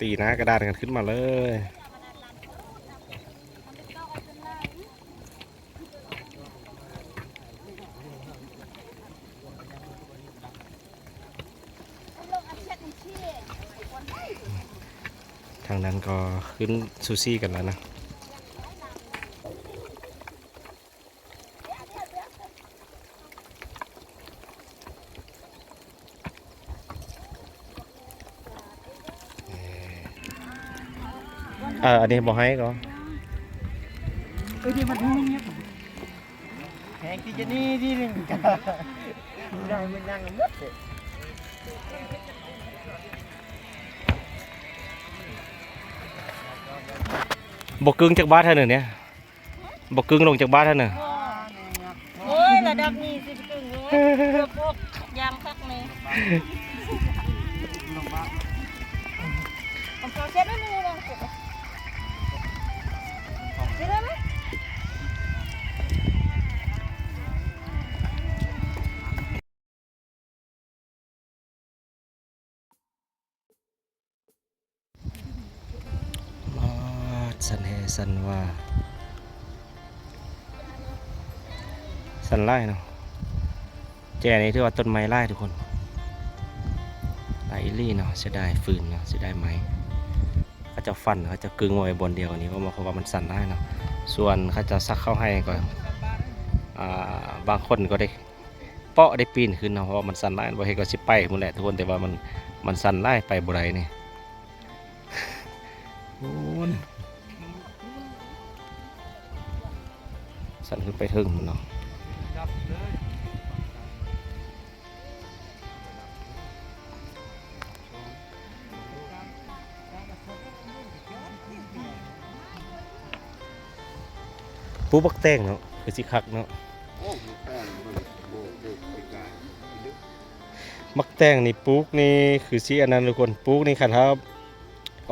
ตีนะกระดานกันขึ้นมาเลยทางนั้นก็ขึ้นซูซี่กันแล้วนะอันนี้บอกให้ก็ที่มันนี่แพงที่จะนี่ที่นึงกันได้ไม่นั่งมัดเลยบกกึ่งจากบ้านท่านหนึ่งเนี่ยบกกึ่งลงจากบ้านท่านหนึ่งโอ้ยระดับนี้สิกึ่งเลยพวกยามคักเลยผมเอาเช็ดด้วยมือเลยเช็ดได้ไหมสันเฮสันว่าสันไล่เนาะแจนี้ที่ว่าต้นไม้ไล่ทุกคนไล่ลี่เนาะจะได้ฟืนเนาะจะได้ไม้เขาจะฟันเขาจะกึ่งไว้บนเดียวนี้เพราะว่ามันสั่นได้เนาะส่วนเขาจะซักเข้าให้ก่อนบางคนก็ได้เปาะได้ปีนขึ้นเนาะเพราะว่ามันสั่นได้บ่ให้ก็สิไปหมดแหละทุกคนแต่ว่ามันสั่นได้ไปบ่ได้นี่สั่นขึ้นไปถึงเนาะปูบักแตงเนาะคือสิคักเนาะมักแตงนี่ปุ๊กนี่คือสิอันนั้นทุกคนปุ๊กนี่คันครับ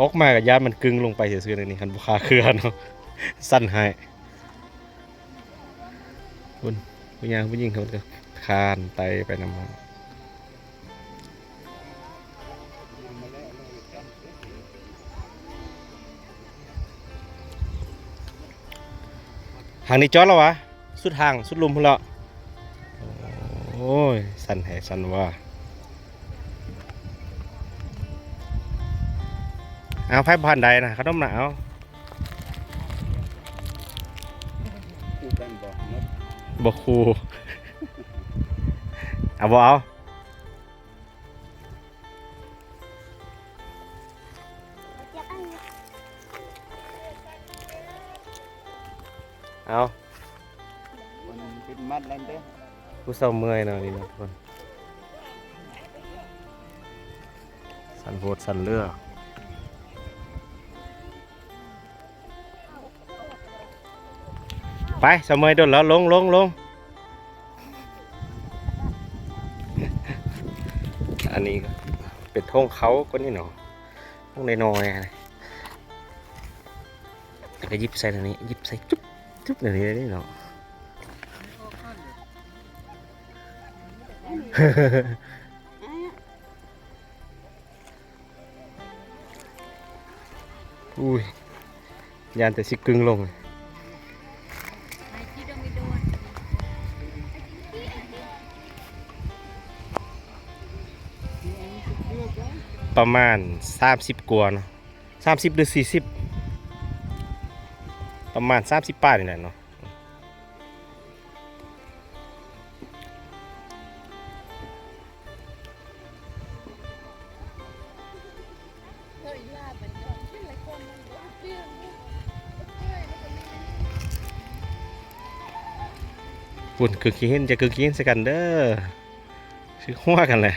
ออกมากับยามันกึ่งลงไปซื่อๆเลยนี่คันบ่คาเครือเนาะสั่นให้คุณผู้หญิงเขาก็คานไตไปนำมันทางนี้จอดแล้ววะสุดทางสุดลุมพุ่นละโอ้ยสั่นแห่สั่นว่าเอาไฟผ่านใดนะเขาต้องหนาวบอกครูเอาบ่เอาเป็นมัดแล้วเด้อผู้เศร้าเมื่อยเนาะนี่นะทุกคนสั่นโหดสั่นเลือไปเศร้าเมื่อยโดนแล้วลงอันนี้เป็นท้องเขาก็นี่เนาะท้องในนอยอะไรแล้วก็ยิบใส่ตรงนี้ยิบใส่จุ๊บอย่างนี้นี่เนาะอุ้ยยานแต่สิกึ่งลงประมาณ30กว่าเนาะ30หรือ40ประมาณ30ป้านี่แหละเนาะปุ่นคือขี้เห็นจะคือขี้เห็นสกันเด้อคือหัวกันเลย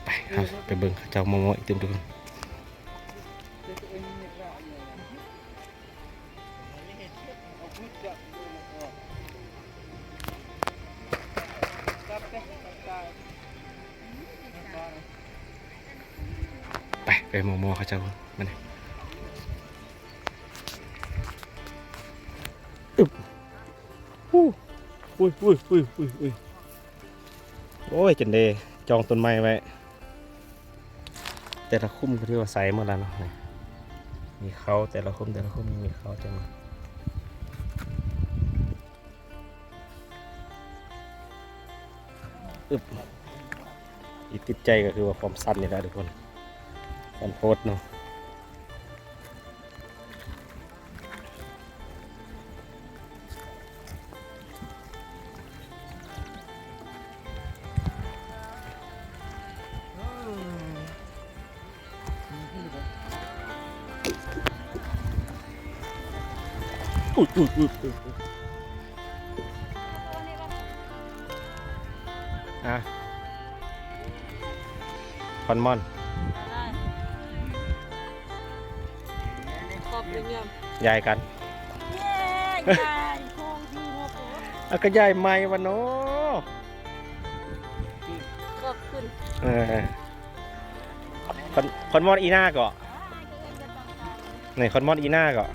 ไปครับไปเบิ่งเจ้ามองอีกตึมทุกคน ไปมอเขาเจ้ามันอึบอุ้ยอุ้ยอุ้ยอุ้ยอุ้ยโอ้ยจันเดจองต้นไม้ไว้แต่ละคุ้มก็ที่ว่าใส่หมดแล้วเนาะมีเขาแต่ละคุ้มมีเขาจังอึบอีกติดใจก็คือว่าความสั้นนี่แหละทุกคนสั้นโพดเนาะอุ้ยอุ้ยอุ้ยอ่ะคอนมอน ขอบเลยเนี่ย ยายกัน เย้ยายโค้งที่หัวโป๊ะ อ่ะก็ยายไม่วะเนาะ ขอบคุณ เออคอนมอนอีน่าก่อนี่คอนมอนอีน่าก่อ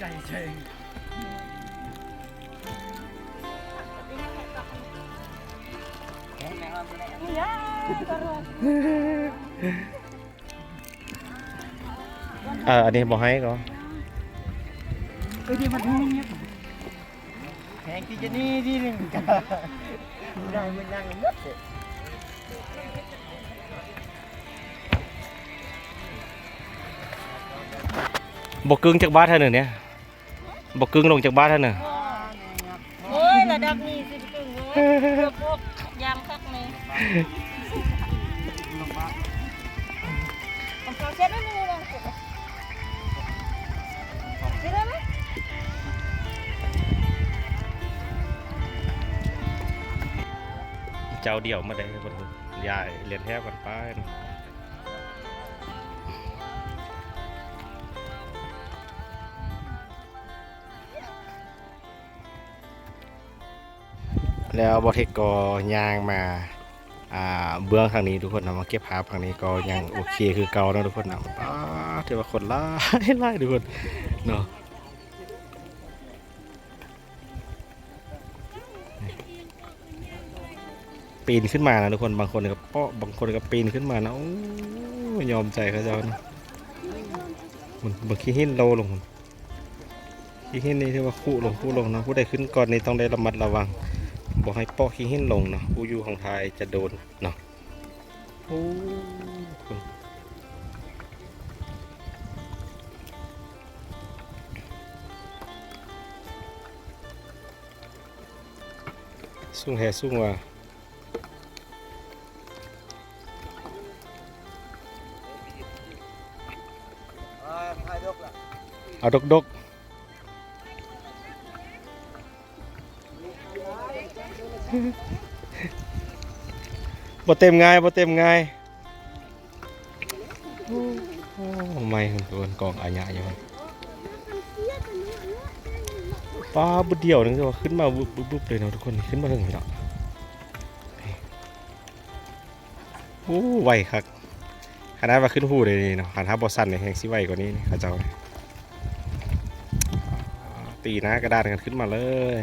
ใจเชง อันนี้บอกให้ก็ ที่มันนี่แพงที่จะนี่ที่หนึ่งกันได้มันนั่งมัดเลย บอกกึ่งจากบ้านเท่านึงเนี่ยบอกกึ่งลงจากบ้านเท่านึง โอ้ยระดับนี้สิกึ่งเลยเกือบพวกยามคักเลยผมเช็ดได้ไหมลองเช็ดได้ไหม เจ้าเดี่ยวมาได้บนยายเรียนแทบกันไปเนาะแล้วบอเทคก็ย่างมาเบื้องทางนี้ทุกคนนะมาเก็บภาพทางนี้ก็ยังโอเคคือเก่านะทุกคนนะถือว่าคนไล่ไล่ทุกคนเนาะปีนขึ้นมานะทุกคนบางคนก็เปาะบางคนก็ปีนขึ้นมานะโอ้ยยอมใจเขาเจ้านะมันบางขี้หินโลลงขี้หินนี่ที่ว่าคู่ลงนะผู้ใดขึ้นก่อนนี่ต้องได้ระมัดระวังบอกให้เปาะขี้หินลงเนาะผู้อยู่ของไทยจะโดนเนาะโอ้สุ่งแห่สุ่งว่าเอาดกบ่เต็มง่ายโอ้ไม่คุณตัวกองอาญะอยู่ป้าบุดเดียวนึงจะว่าขึ้นมาบุบเลยเนาะทุกคนขึ้นมาถึงนี่เนาะโอ้ไวคักขนาดว่าขึ้นหูเลยเนาะขนาดบอสันเนี่ยแห่งสิไวกว่านี้เขาเจ้าตีหน้ากระดานกันขึ้นมาเลย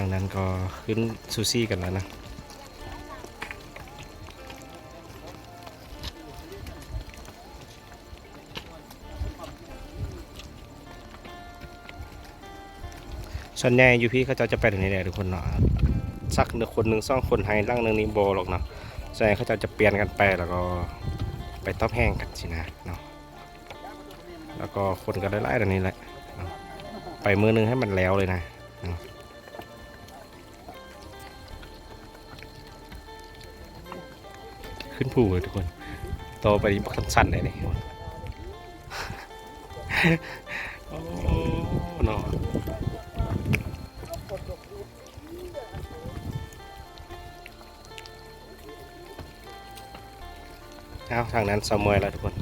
ทางนั้นก็ขึ้นซูซี่กันแล้วนะส่วนใหญ่อยู่พี่เขาจะไปถึงนี่แหละทุกคนเนาะสักคนหนึ่งสองคนให้ร่างหนึ่งนี่โบหรอกเนาะส่วนใหญ่เขาจะเปลี่ยนกันไปแล้วก็ไปต้มแห้งกันสินะเนาะแล้วก็คนก็ไล่ๆแบบนี้แหละไปมือนึงให้มันแล้วเลยนะขึ้นผูเลยทุกคนโตไปบักสั้นๆเลยนี่โอ้เนาะเอาทางนั้นสมวยแล้วทุกคน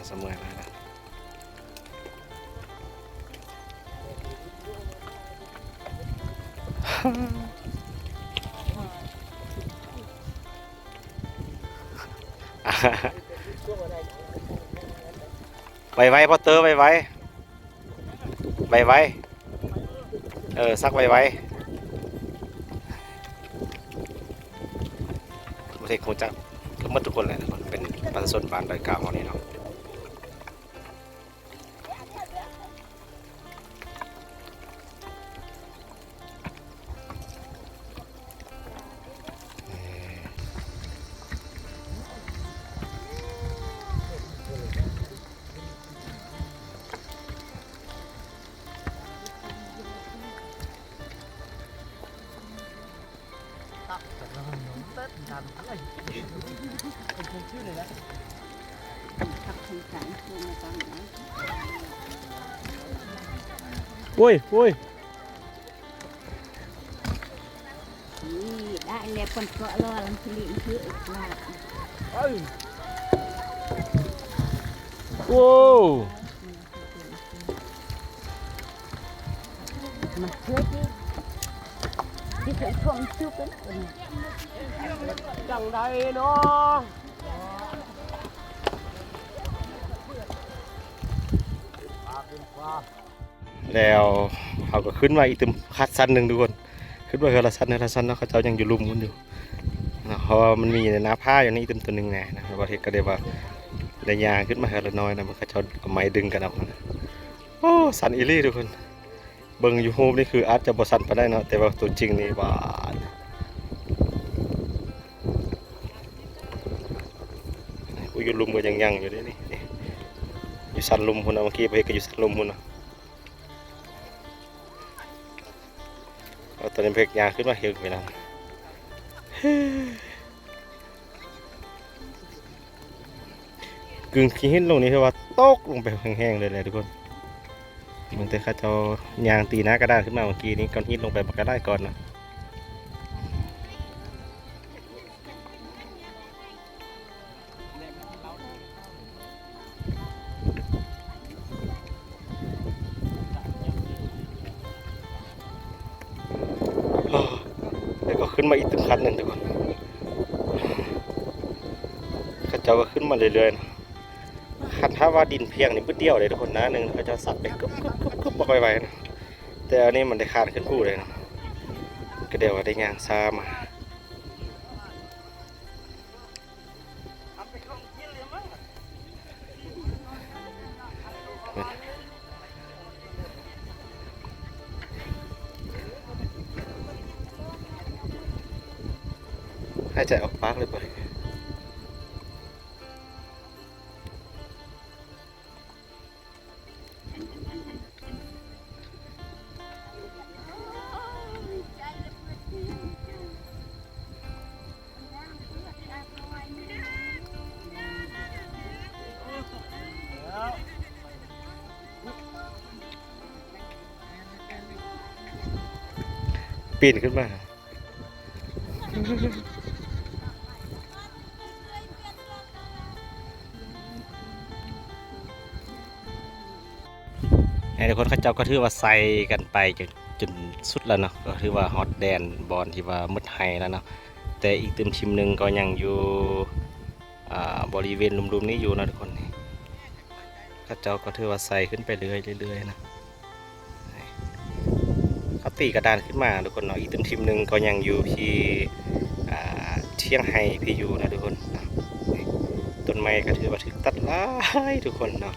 เสมอแล้วนะไวๆพอเตอร์ไวๆไวๆซักไวๆประเทศคงจะก็หมดทุกคนแหละเป็นประชาชนบ้านดอยกาวของนี่เนาะอุ้ยได้แล้วคนเกาะรอลังผลิตคืออีกแล้ว โว้ มาเชื่อที่เคยท่วงชุบกัน จังใดเนาะ แล้วเขาก็ขึ้นมาอีกตึมคัดสั้นหนึ่งทุกคนขึ้นมาเฮละสั้นเนาะเขาเจ้ายังอยู่ลุมกันอยู่นะเพราะว่ามันมีในน้าผ้าอย่างนี้ตึมตัวหนึ่งไงนะประเทศก็ได้ว่าได้ยางขึ้นมาเฮละน้อยนะมันเขาเจ้าเอาไม้ดึงกันเอานะโอ้สันอีลี่ทุกคนเบิ่งอยู่โฮมนี่คืออาจจะบ่สั่นไปได้เนาะแต่ว่าตัวจริงนี่ว่ากูอยู่ลุมก็ยังอยู่ด้วยนี่อยู่สันลุมพุ่นนะเมื่อกี้ไปก็อยู่สันลุมพุ่นนะเอาตอนนี้เพกยางขึ้นมาเฮียไปแล้วกึ่งขี้หินลงนี่คือว่าตกลงไปแห้งๆเลยทุกคนมันแต่ข้าเจ้ายางตีหน้ากระดานขึ้นมาเมื่อกี้นี้ก้อนหินลงไปบักกระได้ก่อนนะแล้วก็ขึ้นมาอีกตึงคันหนึ่งทุกคนข้าเจ้าก็ขึ้นมาเรื่อยๆนะคันถ้าว่าดินเพียงนี่ปึ๊ดเดียวเลยทุกคนนะหนึ่งข้าเจ้าสับไปกึ๊บบอกไวๆนะแต่อันนี้มันได้ขาดขึ้นผู้เลยนะก็เดี๋ยวได้ยางซามาให้ใจออกปากเลยไปปีนขึ้นมาทุกคนเขาเจ้าก็ถือว่าใส่กันไปจนสุดแล้วเนาะก็ถือว่าฮอตแดนบอลที่ว่ามืดไฮแล้วเนาะแต่อีกตึมชิมหนึ่งก็ยังอยู่บริเวณรุมๆนี้อยู่นะทุกคนเขาเจ้าก็ถือว่าใส่ขึ้นไปเรื่อยๆนะเขาตีกระดานขึ้นมาทุกคนเนาะอีกตึมชิมหนึ่งก็ยังอยู่ที่เชียงไฮ้พี่อยู่นะทุกคนต้นไม้ก็ถือว่าถึงตัดหลายทุกคนเนาะ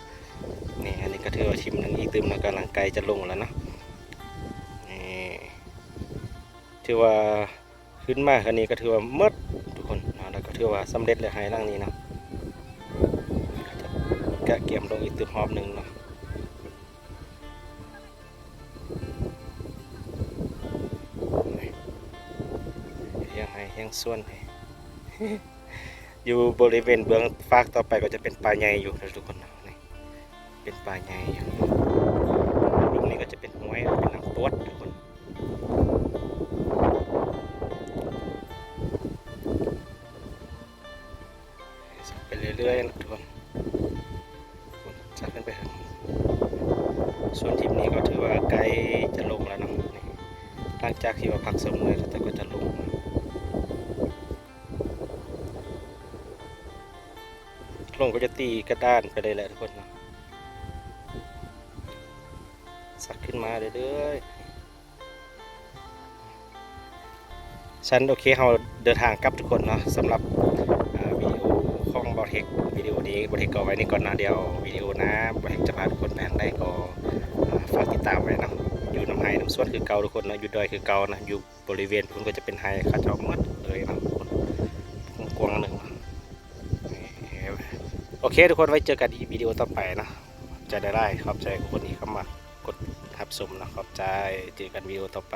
นี่อันนี้ก็ถือว่าชิมหนึ่งอีกตึมแล้วกำลังไกลจะลงแล้วเนาะนี่ถือว่าขึ้นมาคันนี้ก็ถือว่ามืดทุกคนเนาะแล้วก็ถือว่าสำเร็จเลยไฮล่างนี้เนาะกะเกี่ยมลงอีกตึมหอบหนึ่งเนาะยังส่วนอยู่บริเวณเบื้องฟากต่อไปก็จะเป็นป่าใหญ่อยู่นะทุกคนนี่เป็นป่าใหญ่อยู่ตรงนี้ก็จะเป็นห้วยเป็นน้ำตวดทุกคนไปเรื่อยๆนะทุกคน ก็จะลงก็จะตีกระด้านไปเลยแหละทุกคนเนาะสักขึ้นมาเรื่อยๆฉันโอเคเราเดินทางกลับทุกคนเนาะสำหรับวิดีโอของบอเทควิดีโอนี้บอเทคก็ไว้นี่ก่อนนะเดี๋ยววิดีโอนะบอเทคจะพาทุกคนไปทางใดก็ฝากติดตามไว้เนาะอยู่น้ำไห้น้ำสวนคือเก่าทุกคนเนาะอยู่ดอยคือเก่านะอยู่บริเวณพุ่นก็จะเป็นไห้ข้าเจ้าหมดเลยเนาะกว้างๆหนึ่งโอเคทุกคนไว้เจอกันอีกวิดีโอต่อไปนะจะได้ขอบใจคนที่เข้ามากดทับชมนะขอบใจเจอกันวิดีโอต่อไป